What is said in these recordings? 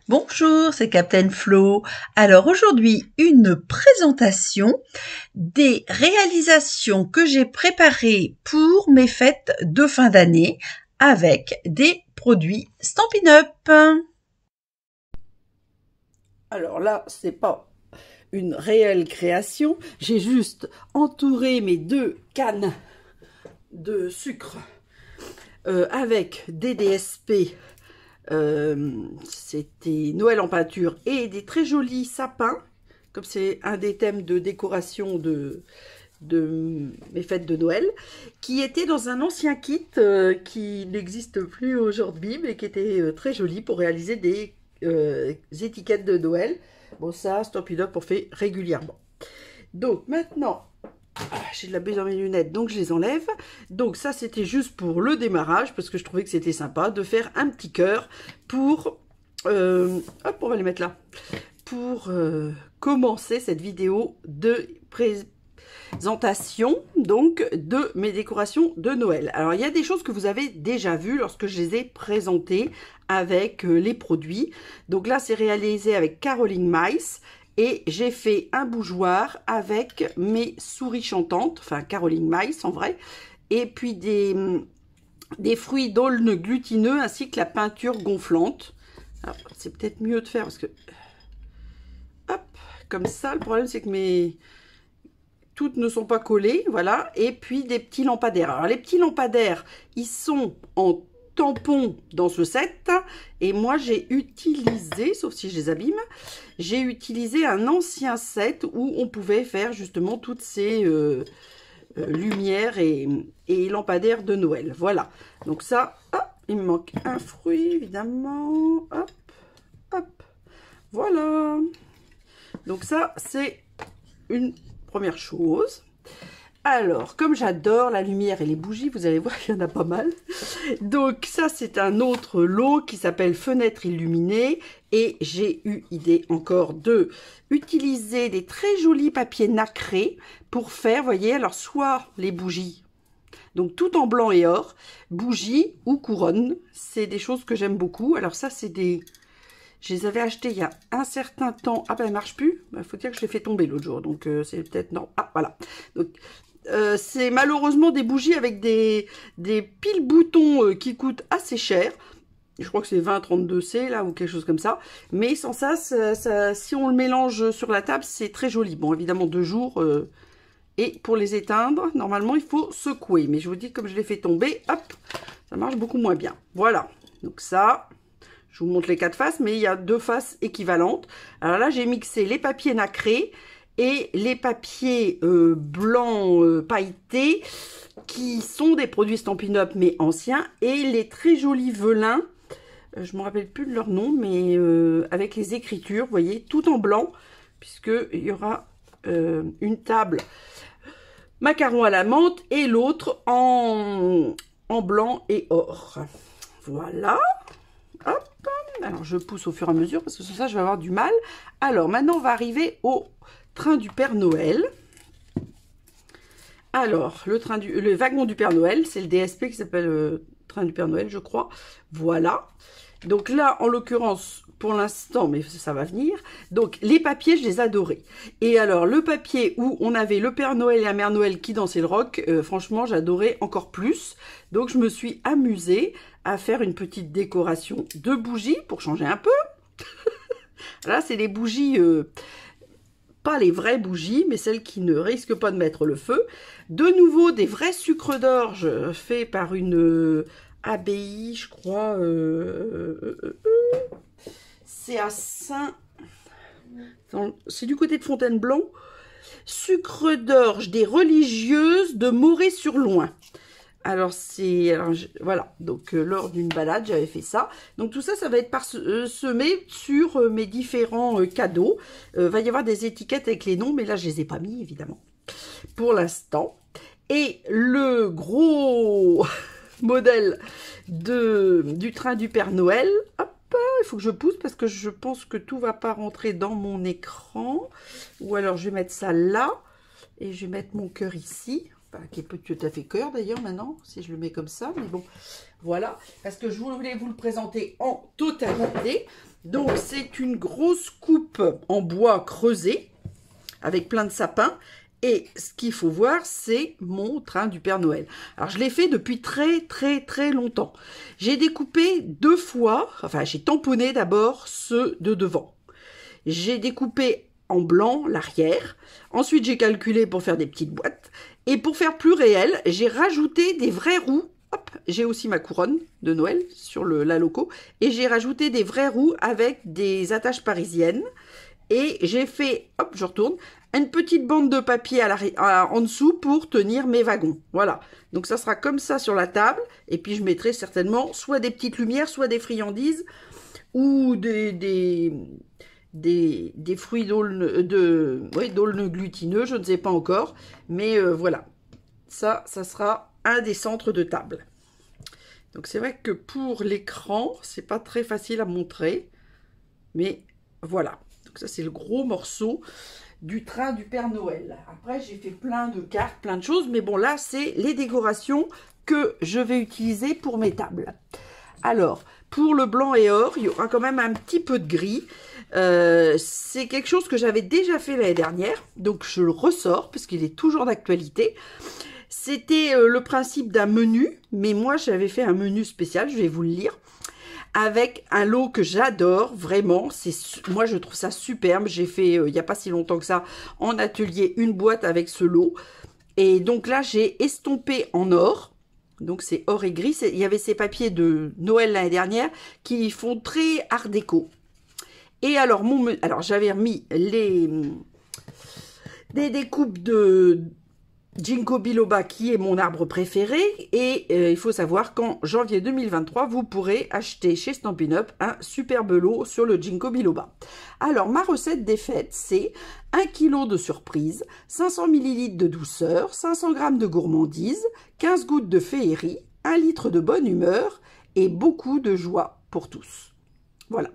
Bonjour, c'est Captain Flo. Alors aujourd'hui, une présentation des réalisations que j'ai préparées pour mes fêtes de fin d'année avec des produits Stampin' Up. Alors là, c'est pas une réelle création. J'ai juste entouré mes deux cannes de sucre avec des DSP. C'était Noël en peinture et des très jolis sapins. Comme c'est un des thèmes de décoration de mes fêtes de Noël, qui était dans un ancien kit qui n'existe plus aujourd'hui, mais qui était très joli pour réaliser des étiquettes de Noël. Bon, ça, Stampin' Up! On fait régulièrement. Donc maintenant, j'ai de la baie dans mes lunettes, donc je les enlève. Donc ça, c'était juste pour le démarrage, parce que je trouvais que c'était sympa de faire un petit cœur pour... hop, on va les mettre là. Pour commencer cette vidéo de présentation donc de mes décorations de Noël. Alors il y a des choses que vous avez déjà vues lorsque je les ai présentées avec les produits. Donc là c'est réalisé avec Caroline Mice et j'ai fait un bougeoir avec mes souris chantantes, enfin Caroline Mice en vrai, et puis des fruits d'aulne glutineux ainsi que la peinture gonflante. Alors c'est peut-être mieux de faire parce que hop, comme ça, le problème c'est que mes toutes ne sont pas collées, voilà, et puis des petits lampadaires. Alors les petits lampadaires, ils sont en tampon dans ce set, et moi j'ai utilisé, sauf si je les abîme, j'ai utilisé un ancien set où on pouvait faire justement toutes ces lumières et lampadaires de Noël, voilà. Donc ça, hop, il me manque un fruit évidemment, hop, hop, voilà. Donc ça c'est une première chose. Alors, comme j'adore la lumière et les bougies, vous allez voir, il y en a pas mal. Donc ça, c'est un autre lot qui s'appelle Fenêtre illuminée. Et j'ai eu idée encore de utiliser des très jolis papiers nacrés pour faire, vous voyez, alors soit les bougies, donc tout en blanc et or, bougies ou couronnes. C'est des choses que j'aime beaucoup. Alors ça, c'est des... Je les avais achetés il y a un certain temps. Ah ben, elle marche plus. Il faut dire que je l'ai fait tomber l'autre jour. Donc, c'est peut-être... Non. Ah, voilà. Donc, c'est malheureusement des bougies avec des piles boutons qui coûtent assez cher. Je crois que c'est 20-32C, là, ou quelque chose comme ça. Mais sans ça, si on le mélange sur la table, c'est très joli. Bon, évidemment, 2 jours. Et pour les éteindre, normalement, il faut secouer. Mais je vous dis, comme je l'ai fait tomber, hop, ça marche beaucoup moins bien. Voilà. Donc ça... Je vous montre les 4 faces, mais il y a 2 faces équivalentes. Alors là, j'ai mixé les papiers nacrés et les papiers blancs pailletés, qui sont des produits Stampin' Up, mais anciens, et les très jolis velins, je ne me rappelle plus de leur nom, mais avec les écritures, vous voyez, tout en blanc, puisqu'il y aura une table macaron à la menthe et l'autre en blanc et or. Voilà. Hop, alors je pousse au fur et à mesure parce que sur ça je vais avoir du mal. Alors maintenant on va arriver au train du Père Noël. Alors le wagon du Père Noël, c'est le DSP qui s'appelle train du Père Noël, je crois. Voilà. Donc là en l'occurrence pour l'instant, mais ça va venir. Donc les papiers je les adorais. Et alors le papier où on avait le Père Noël et la Mère Noël qui dansaient le rock, franchement j'adorais encore plus. Donc je me suis amusée à faire une petite décoration de bougies pour changer un peu. Là, c'est les bougies, pas les vraies bougies, mais celles qui ne risquent pas de mettre le feu. De nouveau, des vrais sucres d'orge faits par une abbaye, je crois. C'est à Saint... C'est du côté de Fontainebleau. Sucre d'orge des religieuses de Moret-sur-Loing. Alors, voilà, donc lors d'une balade, j'avais fait ça. Donc, tout ça, ça va être semé sur mes différents cadeaux. Va y avoir des étiquettes avec les noms, mais là, je les ai pas mis, évidemment, pour l'instant. Et le gros modèle du train du Père Noël, hop, il faut que je pousse parce que je pense que tout va pas rentrer dans mon écran. Ou alors, je vais mettre ça là et je vais mettre mon cœur ici. qui est pas tout à fait cœur d'ailleurs maintenant, si je le mets comme ça, mais bon, voilà, parce que je voulais vous le présenter en totalité. Donc c'est une grosse coupe en bois creusé, avec plein de sapins, et ce qu'il faut voir, c'est mon train du Père Noël. Alors je l'ai fait depuis très longtemps. J'ai découpé 2 fois, enfin j'ai tamponné d'abord ceux de devant. J'ai découpé en blanc l'arrière, ensuite j'ai calculé pour faire des petites boîtes, et pour faire plus réel, j'ai rajouté des vraies roues. Hop, j'ai aussi ma couronne de Noël sur la loco, et j'ai rajouté des vraies roues avec des attaches parisiennes, et j'ai fait, hop, je retourne, une petite bande de papier en dessous pour tenir mes wagons. Voilà, donc ça sera comme ça sur la table, et puis je mettrai certainement soit des petites lumières, soit des friandises, ou des fruits d'aulne glutineux, je ne sais pas encore, mais voilà, ça sera un des centres de table. Donc c'est vrai que pour l'écran, c'est pas très facile à montrer, mais voilà. Donc ça c'est le gros morceau du train du Père Noël. Après j'ai fait plein de cartes, plein de choses, mais bon là c'est les décorations que je vais utiliser pour mes tables. Alors pour le blanc et or, il y aura quand même un petit peu de gris. C'est quelque chose que j'avais déjà fait l'année dernière, donc je le ressors parce qu'il est toujours d'actualité. C'était le principe d'un menu, mais moi j'avais fait un menu spécial, je vais vous le lire, avec un lot que j'adore, vraiment, moi je trouve ça superbe. J'ai fait, il n'y a pas si longtemps que ça, en atelier, une boîte avec ce lot, et donc là j'ai estompé en or, donc c'est or et gris. Il y avait ces papiers de Noël l'année dernière qui font très art déco. Et alors, j'avais remis des découpes de Ginkgo biloba, qui est mon arbre préféré. Et il faut savoir qu'en janvier 2023, vous pourrez acheter chez Stampin' Up un superbe lot sur le Ginkgo biloba. Alors, ma recette des fêtes, c'est 1 kg de surprise, 500 ml de douceur, 500 g de gourmandise, 15 gouttes de féerie, 1 litre de bonne humeur et beaucoup de joie pour tous. Voilà.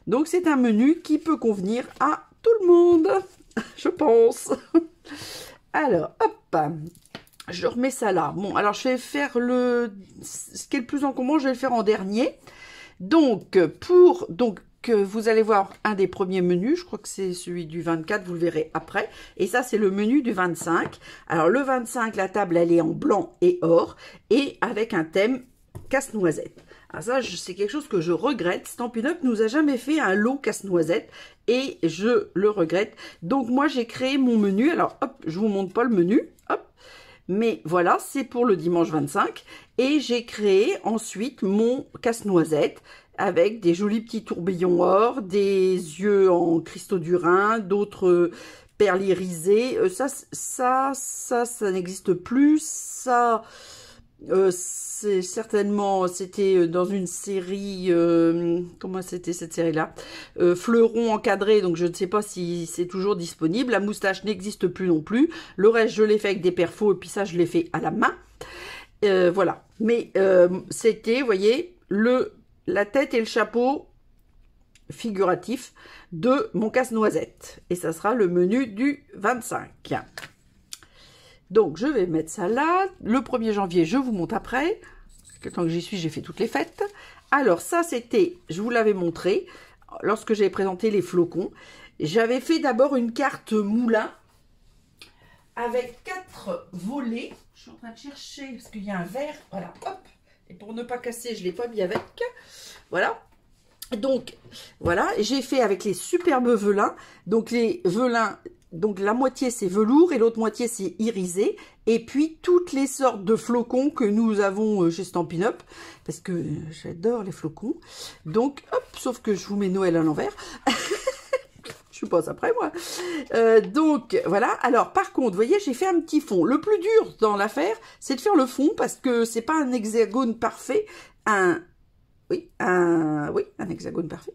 Donc, c'est un menu qui peut convenir à tout le monde, je pense. Alors, hop, je remets ça là. Bon, alors, je vais faire ce qui est le plus encombrant, je vais le faire en dernier. Donc, vous allez voir un des premiers menus. Je crois que c'est celui du 24, vous le verrez après. Et ça, c'est le menu du 25. Alors, le 25, la table, elle est en blanc et or. Et avec un thème casse-noisette. Alors ça, c'est quelque chose que je regrette. Stampin' Up nous a jamais fait un lot casse-noisette et je le regrette. Donc moi, j'ai créé mon menu. Alors hop, je vous montre pas le menu, hop. Mais voilà, c'est pour le dimanche 25. Et j'ai créé ensuite mon casse-noisette avec des jolis petits tourbillons or, des yeux en cristaux du Rhin, d'autres perles irisées. Ça n'existe plus. Ça... c'est certainement, c'était dans une série, comment c'était cette série-là, Fleuron encadré, donc je ne sais pas si c'est toujours disponible. La moustache n'existe plus non plus. Le reste, je l'ai fait avec des perfos, et puis ça, je l'ai fait à la main. Voilà. Mais c'était, vous voyez, la tête et le chapeau figuratif de mon casse-noisette. Et ça sera le menu du 25. Donc, je vais mettre ça là. Le 1er janvier, je vous montre après. Le temps que j'y suis, j'ai fait toutes les fêtes. Alors, ça, c'était, je vous l'avais montré, lorsque j'avais présenté les flocons. J'avais fait d'abord une carte moulin avec 4 volets. Je suis en train de chercher, parce qu'il y a un verre. Voilà, hop. Et pour ne pas casser, je ne l'ai pas mis avec. Voilà. Donc, voilà. J'ai fait avec les superbes velins. Donc, les velins... Donc, la moitié, c'est velours et l'autre moitié, c'est irisé. Et puis, toutes les sortes de flocons que nous avons chez Stampin' Up. Parce que j'adore les flocons. Donc, hop, sauf que je vous mets Noël à l'envers. Je passe après, moi. Donc, voilà. Alors, par contre, vous voyez, j'ai fait un petit fond. Le plus dur dans l'affaire, c'est de faire le fond parce que c'est pas un hexagone parfait. Oui, un hexagone parfait.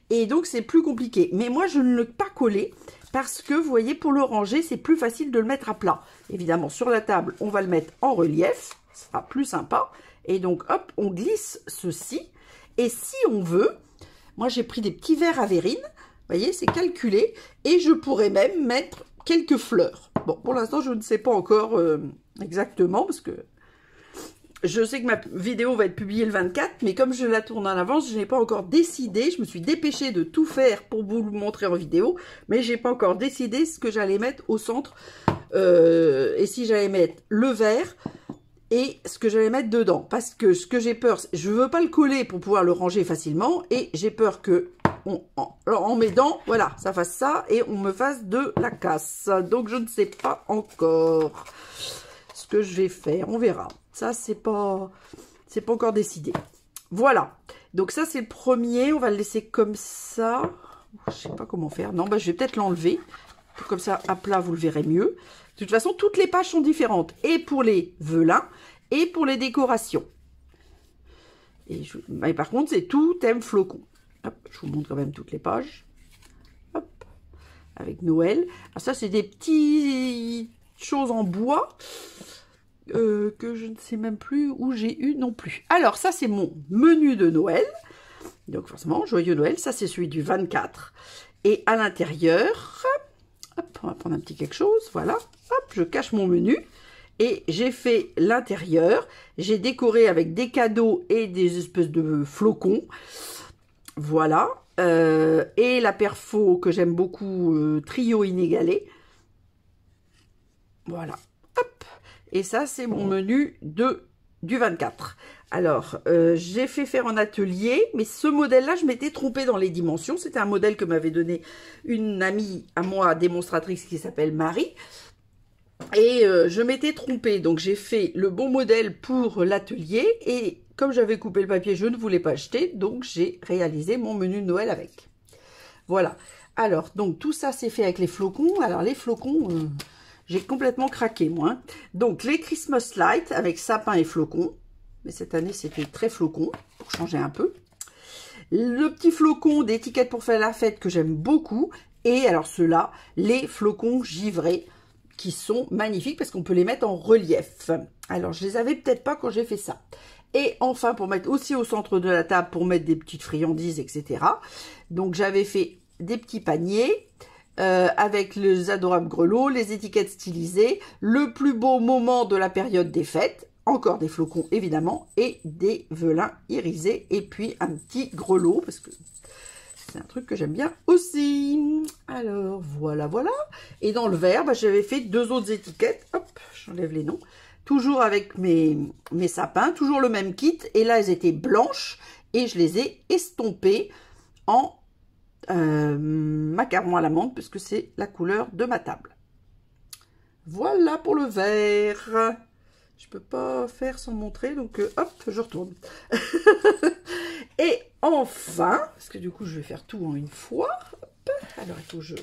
Et donc, c'est plus compliqué. Mais moi, je ne l'ai pas collé. Parce que, vous voyez, pour le ranger, c'est plus facile de le mettre à plat. Évidemment, sur la table, on va le mettre en relief. Ce sera plus sympa. Et donc, hop, on glisse ceci. Et si on veut, moi, j'ai pris des petits verres à verrine. Vous voyez, c'est calculé. Et je pourrais même mettre quelques fleurs. Bon, pour l'instant, je ne sais pas encore exactement, parce que je sais que ma vidéo va être publiée le 24, mais comme je la tourne en avance, je n'ai pas encore décidé. Je me suis dépêchée de tout faire pour vous le montrer en vidéo, mais j'ai pas encore décidé ce que j'allais mettre au centre et si j'allais mettre le vert et ce que j'allais mettre dedans. Parce que ce que j'ai peur, je veux pas le coller pour pouvoir le ranger facilement et j'ai peur que en m'aidant, voilà, ça fasse ça et on me fasse de la casse. Donc je ne sais pas encore ce que je vais faire, on verra. Ça, c'est pas encore décidé. Voilà. Donc ça, c'est le premier. On va le laisser comme ça. Je sais pas comment faire. Non, bah, je vais peut-être l'enlever. Comme ça, à plat, vous le verrez mieux. De toute façon, toutes les pages sont différentes. Et pour les velins, et pour les décorations. Et par contre, c'est tout thème flocon. Hop, je vous montre quand même toutes les pages. Hop. Avec Noël. Alors ça, c'est des petites choses en bois. Que je ne sais même plus où j'ai eu non plus. Alors, ça, c'est mon menu de Noël. Donc, forcément, joyeux Noël. Ça, c'est celui du 24. Et à l'intérieur, hop, on va prendre un petit quelque chose. Voilà. Hop, je cache mon menu. Et j'ai fait l'intérieur. J'ai décoré avec des cadeaux et des espèces de flocons. Voilà. Et la perfo que j'aime beaucoup, trio inégalé. Voilà. Et ça, c'est mon menu du 24. Alors, j'ai fait faire en atelier, mais ce modèle-là, je m'étais trompée dans les dimensions. C'était un modèle que m'avait donné une amie à moi, démonstratrice, qui s'appelle Marie. Et je m'étais trompée. Donc, j'ai fait le bon modèle pour l'atelier. Et comme j'avais coupé le papier, je ne voulais pas acheter. Donc, j'ai réalisé mon menu de Noël avec. Voilà. Alors, donc, tout ça, c'est fait avec les flocons. Alors, les flocons... j'ai complètement craqué, moi. Hein. Donc, les Christmas Lights avec sapin et flocons. Mais cette année, c'était très flocon, pour changer un peu. Le petit flocon d'étiquette pour faire la fête que j'aime beaucoup. Et alors, ceux-là, les flocons givrés, qui sont magnifiques parce qu'on peut les mettre en relief. Alors, je les avais peut-être pas quand j'ai fait ça. Et enfin, pour mettre aussi au centre de la table, pour mettre des petites friandises, etc. Donc, j'avais fait des petits paniers... avec les adorables grelots, les étiquettes stylisées, le plus beau moment de la période des fêtes, encore des flocons évidemment, et des velins irisés, et puis un petit grelot, parce que c'est un truc que j'aime bien aussi. Alors, voilà, voilà. Et dans le vert, bah, j'avais fait 2 autres étiquettes, hop, j'enlève les noms, toujours avec mes sapins, toujours le même kit, et là, elles étaient blanches, et je les ai estompées en macaron à l'amande puisque c'est la couleur de ma table. Voilà pour le vert. Je peux pas faire sans montrer, donc hop, je retourne. Et enfin, parce que du coup je vais faire tout en une fois. Hop. Alors il faut que je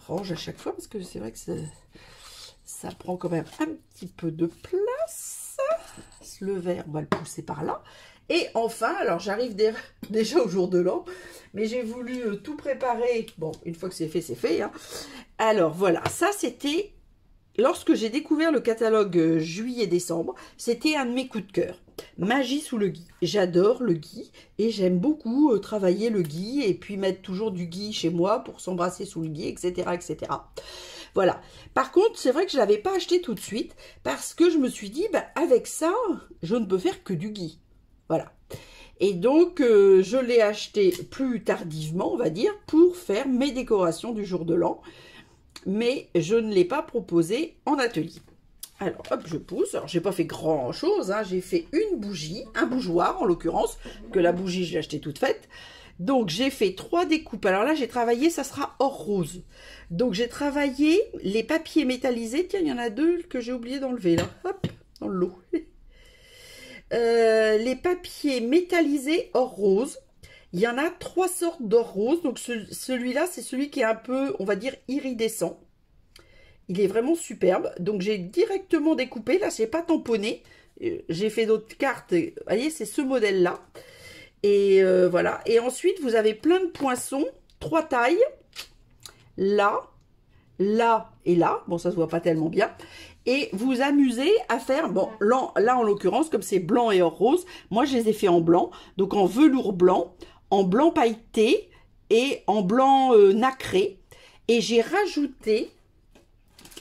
range à chaque fois parce que c'est vrai que ça prend quand même un petit peu de place. Le vert, on va le pousser par là. Et enfin, alors j'arrive déjà au jour de l'an, mais j'ai voulu tout préparer. Bon, une fois que c'est fait, hein. Alors voilà, ça c'était, lorsque j'ai découvert le catalogue juillet-décembre, c'était un de mes coups de cœur. Magie sous le gui. J'adore le gui et j'aime beaucoup travailler le gui et puis mettre toujours du gui chez moi pour s'embrasser sous le gui, etc., etc. Voilà. Par contre, c'est vrai que je ne l'avais pas acheté tout de suite parce que je me suis dit, bah, avec ça, je ne peux faire que du gui. Voilà. Et donc, je l'ai acheté plus tardivement, on va dire, pour faire mes décorations du jour de l'an. Mais je ne l'ai pas proposé en atelier. Alors, hop, je pousse. Alors, j'ai pas fait grand-chose. Hein. J'ai fait une bougie, un bougeoir en l'occurrence, que la bougie, je l'ai achetée toute faite. Donc, j'ai fait 3 découpes. Alors là, j'ai travaillé, ça sera or rose. Donc, j'ai travaillé les papiers métallisés. Tiens, il y en a 2 que j'ai oublié d'enlever, là. Hop, dans le lot. Les papiers métallisés or rose. Il y en a 3 sortes d'or rose. Donc, celui-là, c'est celui qui est un peu, on va dire, iridescent. Il est vraiment superbe. Donc, j'ai directement découpé. Là, je n'ai pas tamponné. J'ai fait d'autres cartes. Vous voyez, c'est ce modèle-là. Et voilà. Et ensuite, vous avez plein de poinçons. 3 tailles. Là, là et là. Bon, ça se voit pas tellement bien. Et vous amusez à faire, bon, là en l'occurrence, comme c'est blanc et or rose, moi je les ai fait en blanc. Donc en velours blanc, en blanc pailleté et en blanc nacré. Et j'ai rajouté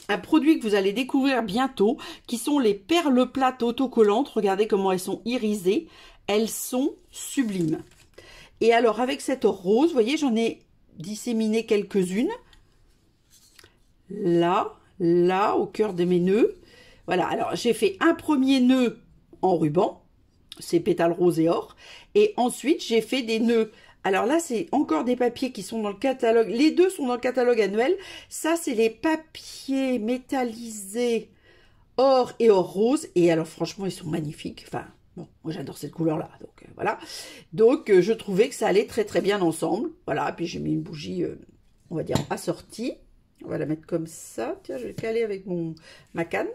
un produit que vous allez découvrir bientôt, qui sont les perles plates autocollantes. Regardez comment elles sont irisées. Elles sont sublimes. Et alors, avec cette rose, vous voyez, j'en ai disséminé quelques-unes. Là, là, au cœur de mes nœuds. Voilà, alors j'ai fait un premier nœud en ruban. C'est pétales rose et or. Et ensuite, j'ai fait des nœuds. Alors là, c'est encore des papiers qui sont dans le catalogue. Les deux sont dans le catalogue annuel. Ça, c'est les papiers métallisés or et or rose. Et alors, franchement, ils sont magnifiques. Enfin, bon, moi, j'adore cette couleur-là. Donc, voilà. Donc, je trouvais que ça allait très, très bien ensemble. Voilà. Puis, j'ai mis une bougie, on va dire, assortie. On va la mettre comme ça. Tiens, je vais le caler avec ma canne.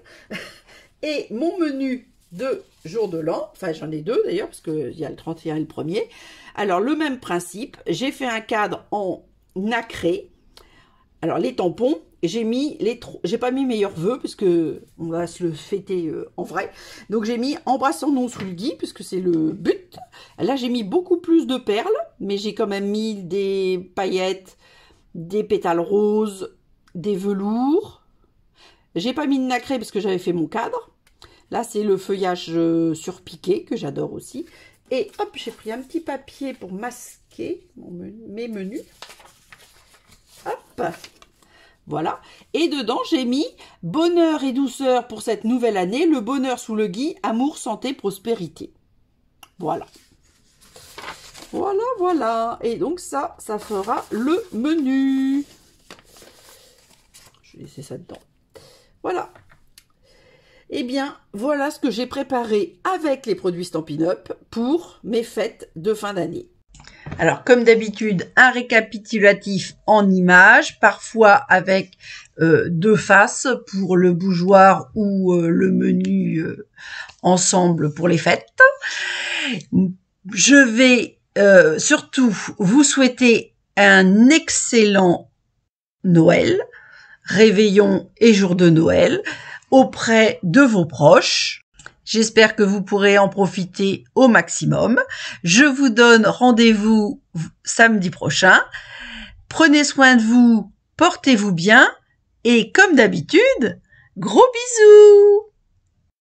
Et mon menu de jour de l'an, enfin j'en ai deux d'ailleurs, parce qu'il y a le 31 et le 1er. Alors le même principe, j'ai fait un cadre en nacré. Alors les tampons, j'ai pas mis meilleurs vœux, parce que on va se le fêter en vrai. Donc j'ai mis embrassons-nous sous le gui, puisque c'est le but. Là j'ai mis beaucoup plus de perles, mais j'ai quand même mis des paillettes, des pétales roses, des velours. J'ai pas mis de nacré parce que j'avais fait mon cadre. Là, c'est le feuillage surpiqué, que j'adore aussi. Et hop, j'ai pris un petit papier pour masquer mes menus. Hop, voilà. Et dedans, j'ai mis bonheur et douceur pour cette nouvelle année. Le bonheur sous le gui, amour, santé, prospérité. Voilà. Voilà, voilà. Et donc ça fera le menu. Je vais laisser ça dedans. Voilà. Eh bien, voilà ce que j'ai préparé avec les produits Stampin' Up pour mes fêtes de fin d'année. Alors, comme d'habitude, un récapitulatif en images, parfois avec deux faces pour le bougeoir ou le menu ensemble pour les fêtes. Je vais surtout vous souhaiter un excellent Noël, réveillon et jour de Noël, auprès de vos proches. J'espère que vous pourrez en profiter au maximum. Je vous donne rendez-vous samedi prochain. Prenez soin de vous, portez-vous bien et comme d'habitude, gros bisous!